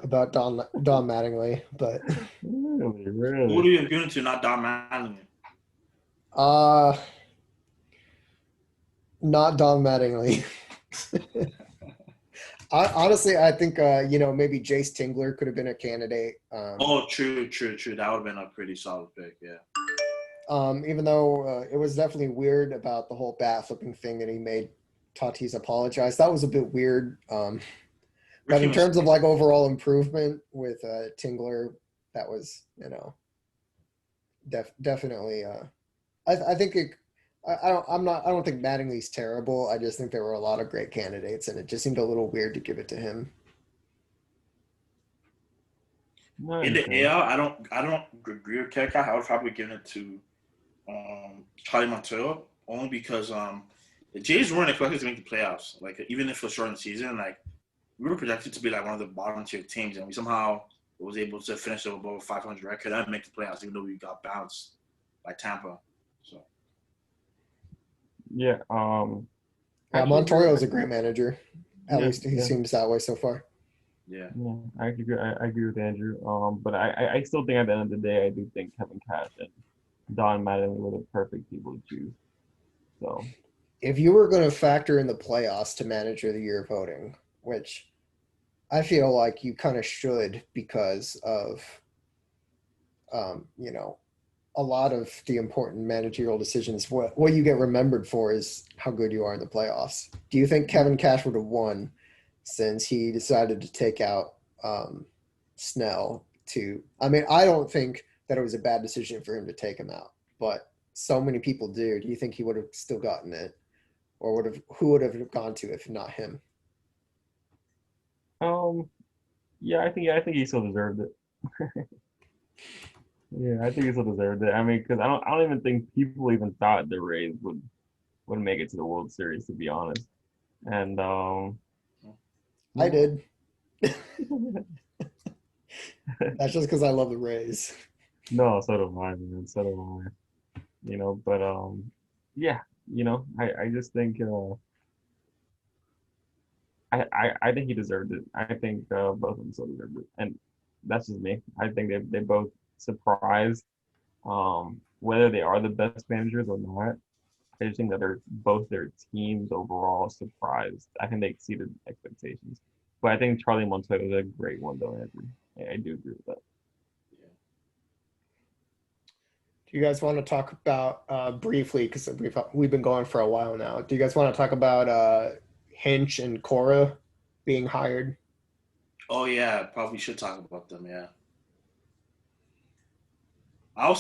about Don Mattingly, but really. Who do you impugn to, not Don Mattingly? Not Don Mattingly. Honestly, I think maybe Jace Tingler could have been a candidate. Oh, true, true, true. That would have been a pretty solid pick. Yeah. Even though it was definitely weird about the whole bat flipping thing that he made Tatis apologize. That was a bit weird. But Ricky in terms of Mistake. like overall improvement with Tingler, that was definitely. I think it. I don't think Mattingly's terrible. I just think there were a lot of great candidates, and it just seemed a little weird to give it to him. No, I In the understand. AL, I don't agree with Ketka. I would probably give it to Charlie Montoyo only because the Jays weren't expected to make the playoffs. Like even if it was shortened season, like we were projected to be like one of the bottom tier teams, and we somehow was able to finish above 500 record and make the playoffs, even though we got bounced by Tampa. So Yeah. Yeah, Actually agree. Montoya is a great manager. At Yeah, least he yeah, seems that way so far. yeah, yeah. I agree. I agree with Andrew. But I still think at the end of the day, I do think Kevin Cash and Don Mattingly were the perfect people to choose. So If you were going to factor in the playoffs to manager of the year voting, which I feel like you kind of should because of you know, a lot of the important managerial decisions, what you get remembered for is how good you are in the playoffs. Do you think Kevin Cash would have won since he decided to take out Snell to? I mean, I don't think that it was a bad decision for him to take him out, but so many people do. Do you think he would have still gotten it, or would have who would have gone to if not him? um, yeah, I think he still deserved it. Yeah, I think he still deserved it. I mean, because I don't even think people even thought the Rays would make it to the World Series, to be honest. And I yeah, did. That's just because I love the Rays. no, so do I, man. So do I. But yeah, I just think I think he deserved it. I think both of them still deserved it, and that's just me. I think they both surprised. Whether they are the best managers or not, I just think that they're both their teams overall surprised. I think they exceeded expectations. But I think Charlie Montoya is a great one, though, Andrew. I do agree with that. yeah. Do you guys want to talk about briefly because we've been going for a while now? Do you guys want to talk about Hinch and Cora being hired? Oh yeah, probably should talk about them. Yeah. I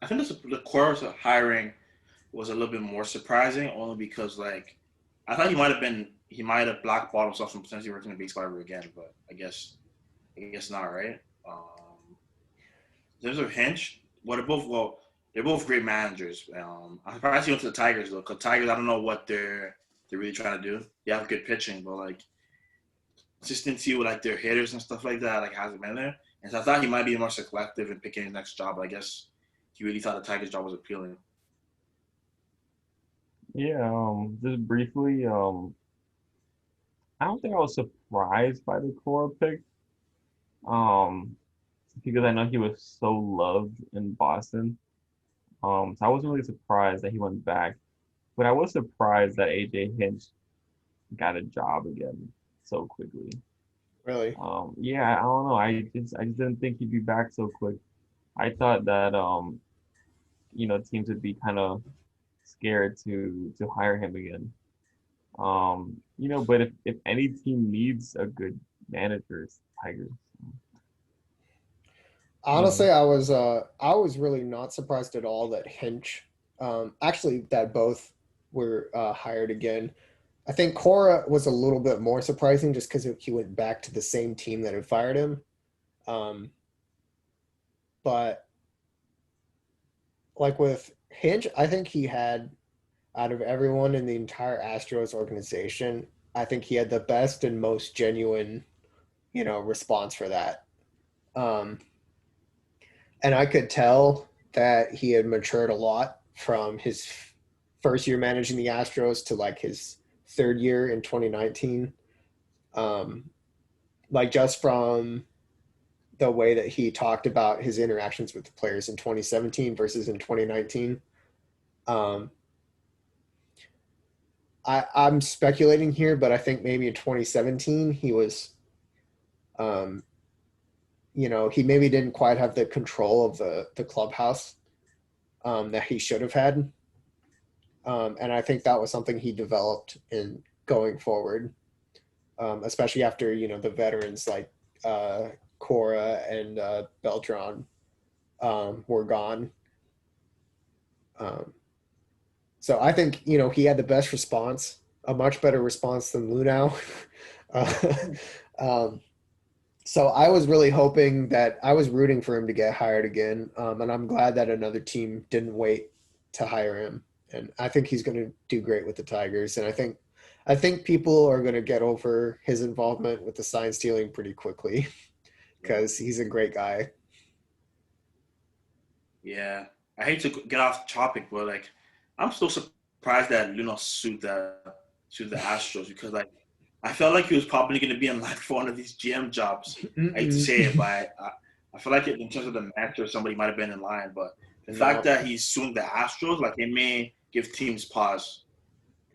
think the course of hiring was a little bit more surprising, only because like I thought he might have blackballed himself from potentially working in baseball ever again, but I guess not, right? In terms of Hinch, they're both great managers. I'm surprised he went to the Tigers though, because Tigers I don't know what they're really trying to do. They have good pitching, but like consistency with like their hitters and stuff like that like hasn't been there. And so I thought he might be more selective in picking his next job. But I guess he really thought the Tigers job was appealing. Yeah, just briefly, I don't think I was surprised by the Cora pick. Um, because I know he was so loved in Boston. So I wasn't really surprised that he went back, but I was surprised that AJ Hinch got a job again so quickly. Really? Yeah, I don't know. I just didn't think he'd be back so quick. I thought that teams would be kind of scared to hire him again. But if any team needs a good manager, it's Tigers. Honestly, Um, I was really not surprised at all that Hinch, actually that both were hired again. I think Cora was a little bit more surprising just because he went back to the same team that had fired him. Um, but like with Hinch, I think he had out of everyone in the entire Astros organization, I think he had the best and most genuine, response for that. Um, and I could tell that he had matured a lot from his first year managing the Astros to like his third year in 2019. Um, like just from the way that he talked about his interactions with the players in 2017 versus in 2019. Um, I'm speculating here, but I think maybe in 2017 he was, um, he maybe didn't quite have the control of the clubhouse that he should have had, and I think that was something he developed in going forward, especially after the veterans like Cora and Beltran were gone. Um, so I think he had the best response, a much better response than Lunau. uh, um, so I was really hoping that I was rooting for him to get hired again, and I'm glad that another team didn't wait to hire him. And I think he's going to do great with the Tigers. And I think people are going to get over his involvement with the sign stealing pretty quickly because he's a great guy. Yeah, I hate to get off the topic, but like, I'm still surprised that Luno sued the Astros because like, I felt like he was probably going to be in line for one of these GM jobs. I hate to say it, but I feel like in terms of the match, or somebody might have been in line. But the fact No. that he's suing the Astros, like, it may give teams pause.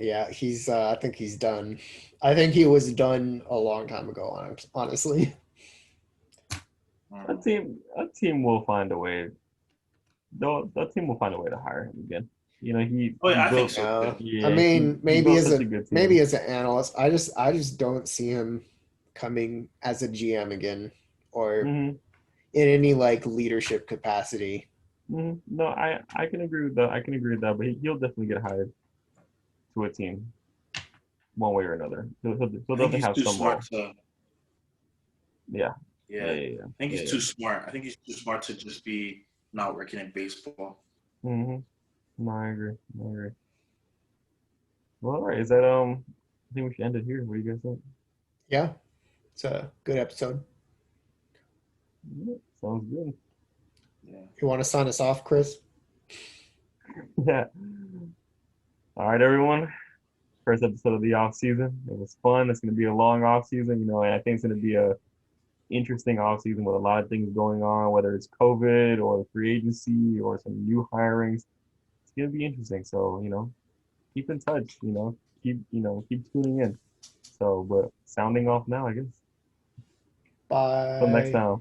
Yeah, he's. I think he's done. I think he was done a long time ago. Honestly. Mm. A team will find a way. Though that team will find a way to hire him again. Oh He yeah, I think built. so Yeah. too. I Yeah, mean, he built such a good maybe team. as an analyst, I just don't see him coming as a GM again or Hmm. in any like leadership capacity. No, I can agree with that. I can agree with that. But he'll definitely get hired to a team one way or another. He'll I think definitely he's have too some smart role. to. Yeah, yeah, Yeah, yeah, yeah, I think yeah, he's yeah. too smart. I think he's too smart to just be not working in baseball. Hmm. No, I agree. I agree. Well, all right. I think we should end it here. What do you guys think? Yeah, it's a good episode. Yeah, sounds good. Yeah. You want to sign us off, Chris? Yeah. All right, everyone. First episode of the off season. It was fun. It's going to be a long off season, and I think it's going to be a interesting off season with a lot of things going on, whether it's COVID or free agency or some new hirings. It's going to be interesting. So, keep in touch, keep tuning in. So, but sounding off now, I guess. Till next Bye. time.